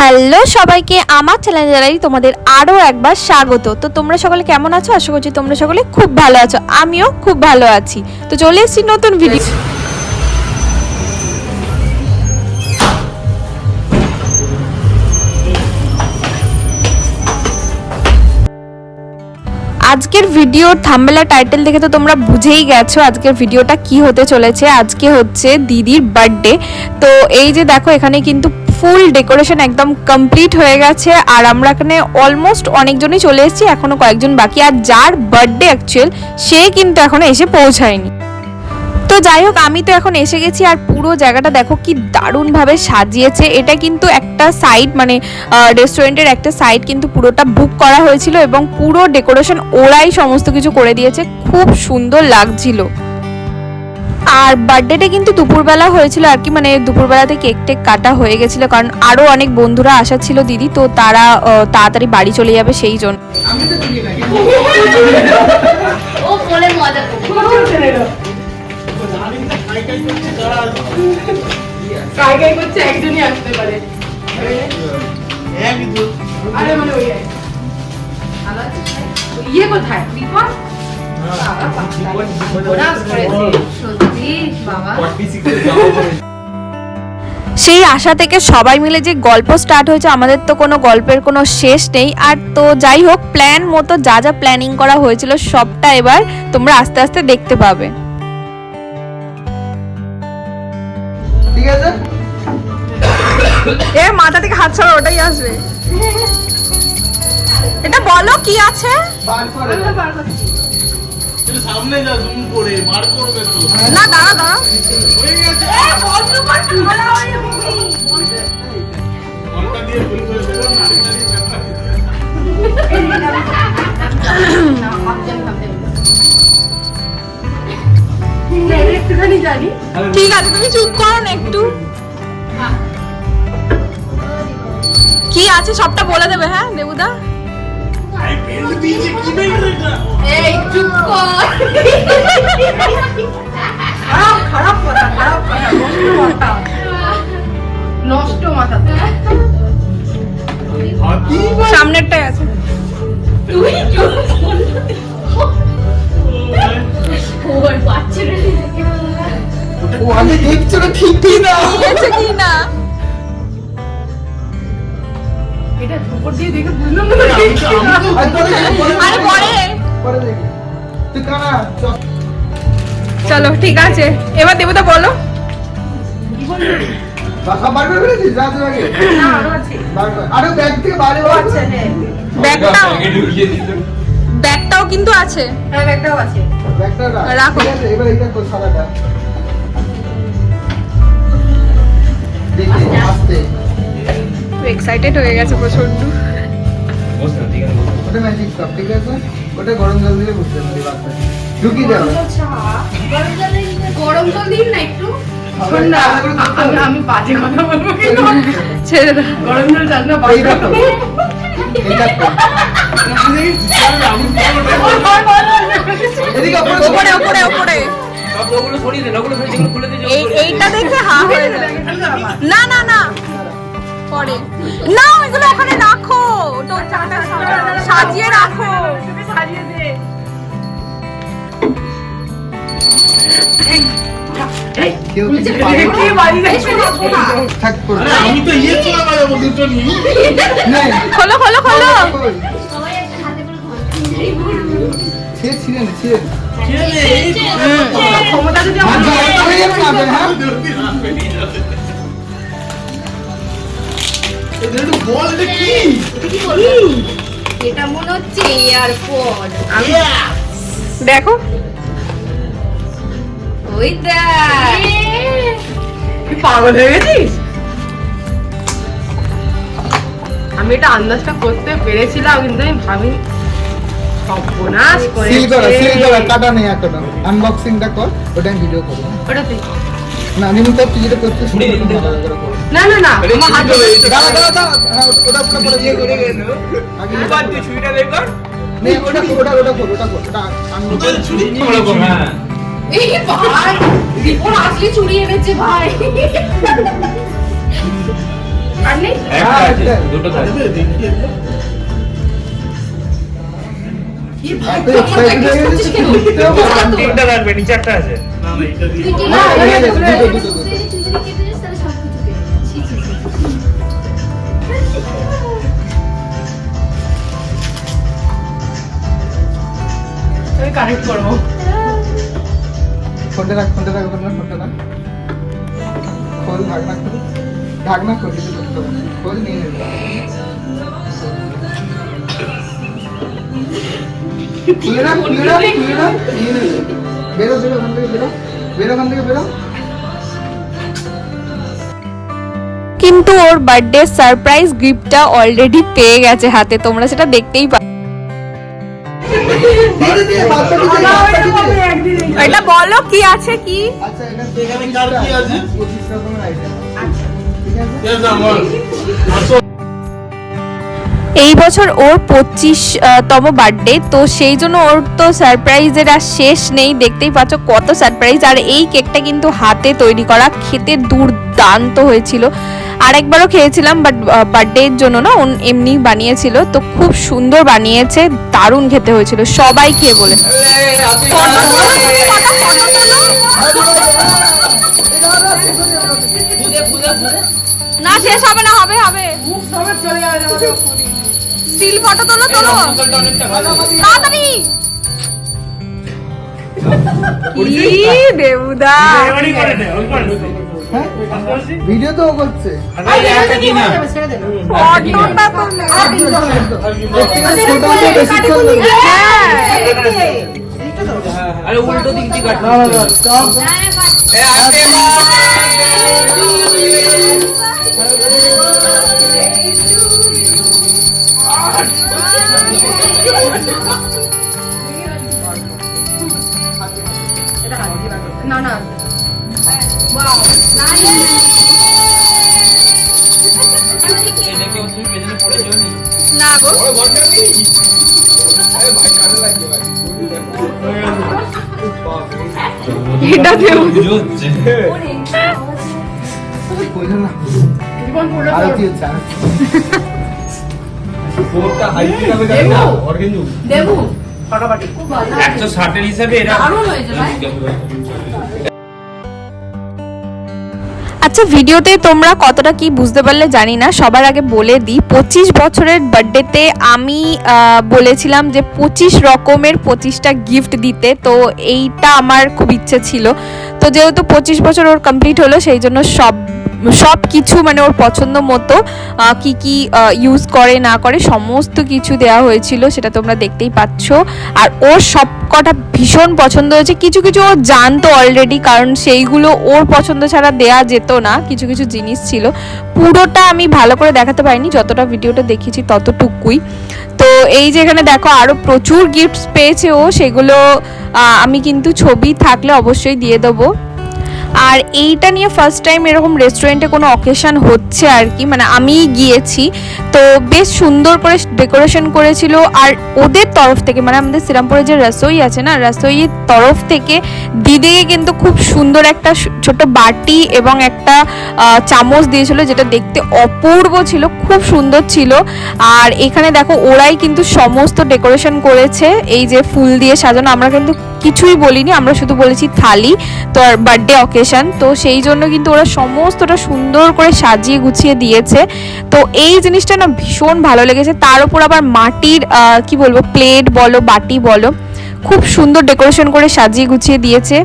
Hello সবাইকে আমার চ্যানেলে জানাই তোমাদের আরও একবার স্বাগত। তো তোমরা সকলে কেমন আছো? আশা করছি তোমরা সকলে খুব ভালো আছো, আমিও খুব ভালো আছি। তো চলে এসেছি নতুন ভিডিও। আজকের ভিডিওর থাম্বনেল টাইটেল দেখে তো তোমরা বুঝেই গেছো আজকের ভিডিওটা কি হতে চলেছে। আজকে হচ্ছে দিদির বার্থডে। তো এই যে দেখো এখানে কিন্তু ফুল ডেকোরেশন একদম কমপ্লিট হয়ে গেছে, আর আমরা এখানে অলমোস্ট অনেকজনই চলে এসেছি, এখনো কয়েকজন বাকি। আর যার বার্থডে অ্যাকচুয়াল সে কিন্তু এখনো এসে পৌঁছায়নি। তো যাই হোক, আমি তো এখন এসে গেছি, আর পুরো জায়গাটা দেখো কি দারুণভাবে সাজিয়েছে। এটা কিন্তু একটা সাইড, মানে রেস্টুরেন্টের একটা সাইড কিন্তু পুরোটা বুক করা হয়েছিল, এবং পুরো ডেকোরেশন ওরাই সমস্ত কিছু করে দিয়েছে, খুব সুন্দর লাগছিল। আর বার্থডেটা কিন্তু দুপুরবেলা হয়েছিল আর কি, মানে দুপুরবেলাতে কেক টেক কাটা হয়ে গেছিলো, কারণ আরও অনেক বন্ধুরা আসা ছিল দিদি, তো তারা তাড়াতাড়ি বাড়ি চলে যাবে সেই জন্য। সেই আশা থেকে সবাই মিলে যে গল্প স্টার্ট হয়েছে, আমাদের তো কোনো গল্পের কোনো শেষ নেই। আর তো যাই হোক, প্ল্যান মতো যা যা প্ল্যানিং করা হয়েছিল সবটা এবার তোমরা আস্তে আস্তে দেখতে পাবে। ঠিক আছে, এ মাথা থেকে হাত ছাড়া ওটাই আসবে। এটা বলো কি আছে? বার করে সামনে যা জুম করে বার করবে তো। না দাঁড়া দাঁড়া, হয়ে গেছে। মনটা দিয়ে ভুল করে দেবো, নাড়িটা দিয়ে চাপা ঠিক আছে, তুমি চুপ করো না একটু। কি আছে সবটা বলে দেবে। হ্যাঁ দেবুদা, আই পেল দিয়েছে কি নেই এটা। এই চুপ কর। খারাপ কথা নষ্ট মাথা হাতি সামনেরটাই আছে। তুই চুপ কর। ওই বাচ্চারা ও আমি দেখছো না, ঠিক কি না আছে কি না? এটা উপর দিয়ে দেখে বুঝলাম না। আরে পরে পরে দেখি তুই কানা চল। চলো ঠিক আছে, এবার দেবুদা বলো। বাসা বার করে ফেলেছিস রাত আগে? না আরো আছে। বার কর, আরে ব্যাগ থেকে বাইরে বার আচ্ছা হ্যাঁ। ব্যাগটাও কিন্তু আছে। হ্যাঁ ব্যাগটাও আছে। ব্যাগটা রাখো। ঠিক আছে, এবার এটা কর সারাটা দেখি আস্তে। এক্সাইটেড হয়ে গেছে প্রচন্ড। ওটা ম্যাজিক কাপ, ঠিক আছে, ওটা গরম জল দিয়ে বুঝতে পারি বাচ্চা ঢুকি দাও। গরম জল দিন না একটু। শোন না, আমি বাজে কথা বলবো কিন্তু ছেড়ে দাও। গরম জল চাস না এইটা তো এইটা তো এদিকে উপরে উপরে উপরে এইটা দেখে হা হয়ে যাবে। না না না, পরে না, এগুলো ওখানে রাখো, তো সাজিয়ে রাখো। সারিয়ে দে। কেউ কিছু কে বাড়ি যাচ্ছে না থাক করে আমি তো ইয়ে চলা বাজাবো দুটো নিয়ে। নেই খোলো খোলো খোলো। সবাই একটা হাতে করে ঘন্টা ছিঁড়ে ছিঁড়ে নে, ছিঁড়ে ছেলে এই ক্ষমতা যদি আমার হয়ে যাবে না হ্যাঁ। এদের একটু বল যে কি এটা মনে হচ্ছে এয়ারপড। আমি দেখো ওই দেখ। তুই পাগল হয়ে গেছিস? আমি এটা আন্দাজটা করতে পেরেছিলাম, কিন্তু আমি ভাবি সর্বনাশ সিল করা করেছে। কাটা নেই এখনো। আনবক্সিংটা কর, ওটা আমি ভিডিও করব। ওটা তুই না নিমু তো তুই যেটা করছিস সেটা ভালো করে কর। না না না, আমার হাত ধরে দাঁড়া দাঁড়া দাঁড়া, হ্যাঁ ওটা পুরো পরে দিয়ে করে গেল আগে তুই ছুরিটা বের কর। নেই ওটা কর, ওটা তোদের ছুরি বড় কর। হ্যাঁ এই ভাই রিপোর্ট আসলে চুরি এনেছে ভাই। আর নেই? একটা আছে, দুটো আছে। কি ভাই, এত excited হয়ে গেছিস কি বুঝতেও পারলাম না। তিনটা লাগবে, নিচে একটা আছে। তুই কি না, না? এই যে দুটো। আমি কানেক্ট করবো। ফোনটা রাখ। খোল ঢাকনা খোল কিছু করতে হবে না। খোল নিয়ে নেবে। খুলে রাখ নিয়ে নেবে। বেরো ওখান থেকে বেরো। কিন্তু ওর বার্থডে সারপ্রাইজ গিফটটা অলরেডি পেয়ে গেছে হাতে, তোমরা সেটা দেখতেই পাচ্ছ। এটা বলো কি আছে কি? আচ্ছা এখানে কার কি আছে? 25 রকমের আইটেম। ঠিক আছে? এই বছর ওর 25তম বার্থডে, তো সেই জন্য ওর তো সারপ্রাইজের আর শেষ নেই। দেখতেই পাচ্ছ কত সারপ্রাইজ। আর এই কেকটা কিন্তু হাতে তৈরি করা, খেতে দুর্দান্ত হয়েছিল। আরেকবারও খেয়েছিলাম, বাট বার্থডের জন্য না, এমনি বানিয়েছিল, তো খুব সুন্দর বানিয়েছে, দারুণ খেতে হয়েছিল, সবাই খেয়ে বলে। না শেষ হবে না, হবে মুখ সমেত চলে যাবে আমাদের পুরি। স্টিল ফটো তোলো তাড়াতাড়ি। কি দেবুদা, হ্যাঁ? ভিডিও তো ও করছে। ছেড়ে দে। ফটোটা তোলো। ছোট হলে বেশি করে দেবে। আরে উল্টো দিক দিয়ে কাট। না স্টপ। না না এটা কেউ তুমি পেছনে পড়ে যাও নি। না গো, বড় ঘন্টা নেই। আরে ভাই কানে লাগবে ভাই। এটা দেবো। বুঝো হচ্ছে। কইলো না। জীবন পুরো আর কি হচ্ছে? কোটটা হাইতে যাবে দেবো? না অর্গেঞ্জু। দেবু ফটাফটি খুব ভালো 160 এর হিসাবে এটা দারুণ হয়েছে ভাই। আচ্ছা, ভিডিওতে তোমরা কতটা কি বুঝতে পারলে জানি না। সবার আগে বলে দিই, 25 বছরের বার্থডেতে আমি বলেছিলাম যে 25 রকমের 25টা গিফট দিতে, তো এইটা আমার খুব ইচ্ছে ছিল। তো যেহেতু 25 বছর ওর কমপ্লিট হলো, সেই জন্য সব কিছু মানে ওর পছন্দ মতো কি কি ইউজ করে না করে সমস্ত কিছু দেওয়া হয়েছিল, সেটা তোমরা দেখতেই পাচ্ছ। আর ওর সব কটা ভীষণ পছন্দ হয়েছে। কিছু কিছু ও জানতো অলরেডি, কারণ সেইগুলো ওর পছন্দ ছাড়া দেয়া যেত না, কিছু কিছু জিনিস ছিল। পুরোটা আমি ভালো করে দেখাতে পারিনি, যতটা ভিডিওটা দেখেছি ততটুকুই। তো এই যে এখানে দেখো আরও প্রচুর গিফটস পেয়েছে ও, সেগুলো আমি কিন্তু ছবি থাকলে অবশ্যই দিয়ে দেবো। আর এইটা নিয়ে ফার্স্ট টাইম এরকম রেস্টুরেন্টে কোনো অকেশন হচ্ছে আর কি, মানে আমি গিয়েছি, তো বেশ সুন্দর করে ডেকোরেশন করেছিল। আর ওদের তরফ থেকে, মানে আমাদের শ্রীরামপুরে যে রসোই আছে না, রসোইয়ের তরফ থেকে দিদিকে কিন্তু খুব সুন্দর একটা ছোট বাটি এবং একটা চামচ দিয়েছিল, যেটা দেখতে অপূর্ব ছিল, খুব সুন্দর ছিল। আর এখানে দেখো ওরাই কিন্তু সমস্ত ডেকোরেশন করেছে, এই যে ফুল দিয়ে সাজানো। আমরা কিন্তু কিছুই বলিনি, আমরা শুধু বলেছি থালি, তো আর বার্থডে অকেশন, তো সেই জন্য কিন্তু ওরা সমস্তটা সুন্দর করে সাজিয়ে গুছিয়ে দিয়েছে। তো এই জিনিসটা না ভীষণ ভালো লেগেছে। তার উপর আবার মাটির কি বলবো, প্লেট বলো বাটি বলো, খুব সুন্দর ডেকোরেশন করে সাজিয়ে গুছিয়ে দিয়েছে।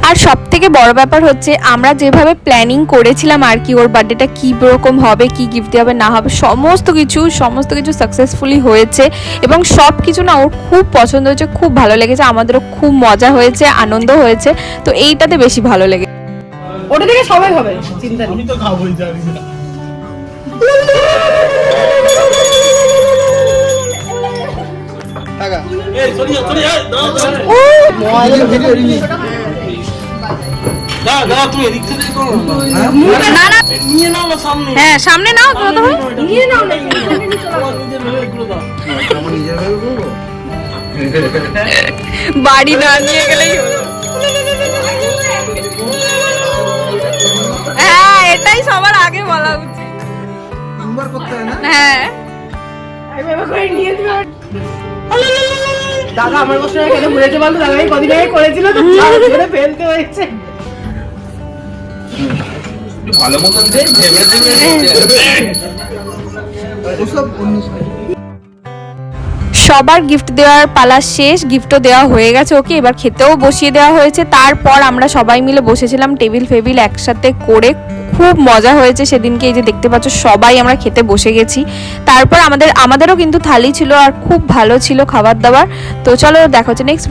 আর সব থেকে বড় ব্যাপার হচ্ছে, আমরা যেভাবে প্ল্যানিং করেছিলাম আর কি, ওর বার্থডেটা কী রকম হবে, কি গিফট দেওয়া হবে না হবে, সমস্ত কিছু সাকসেসফুলি হয়েছে। এবং সব কিছু না ওর খুব পছন্দ হয়েছে, খুব ভালো লেগেছে, আমাদেরও খুব মজা হয়েছে, আনন্দ হয়েছে। তো এইটাতে বেশি ভালো লেগেছে। ওটা থেকে সবাই হবে, চিন্তা নেই। আমি তো খাবোই জানি না। টাকা এই সরি দাও মোবাইলের ভিডিও রিলিজ। দাও তুমি এদিক থেকে করো না না, নিয়ে নাও না সামনে। হ্যাঁ সামনে নাও, নিয়ে নাও না নিজের ভেবে এগুলো দাও। আমার নিজের ভাবে করবো। বাড়ি না নিয়ে গেলেই হলো। হ্যাঁ, এটাই সবার আগে বলা উচিত। দুবার করতে হয় না? হ্যাঁ দাদা আমার বসে কেন ঘুরেছে বলতো, দাদা এই কদিন আগে করেছিল তো ধরে ফেলতে হয়েছে। একটু ভালো মতন দে, ভেবে ওসব অন্য সময়। সবার গিফট দেওয়ার পালা শেষ, গিফটও দেওয়া হয়ে গেছে ওকে, এবার খেতেও বসিয়ে দেওয়া হয়েছে। তারপর আমরা সবাই মিলে বসেছিলাম টেবিল ফেবিল একসাথে করে, খুব মজা হয়েছে সেদিনকে। এই যে দেখতে পাচ্ছ সবাই আমরা খেতে বসে গেছি। তারপর আমাদেরও কিন্তু থালি ছিল আর খুব ভালো ছিল খাবার দাবার। তো চলো দেখা হচ্ছে নেক্সট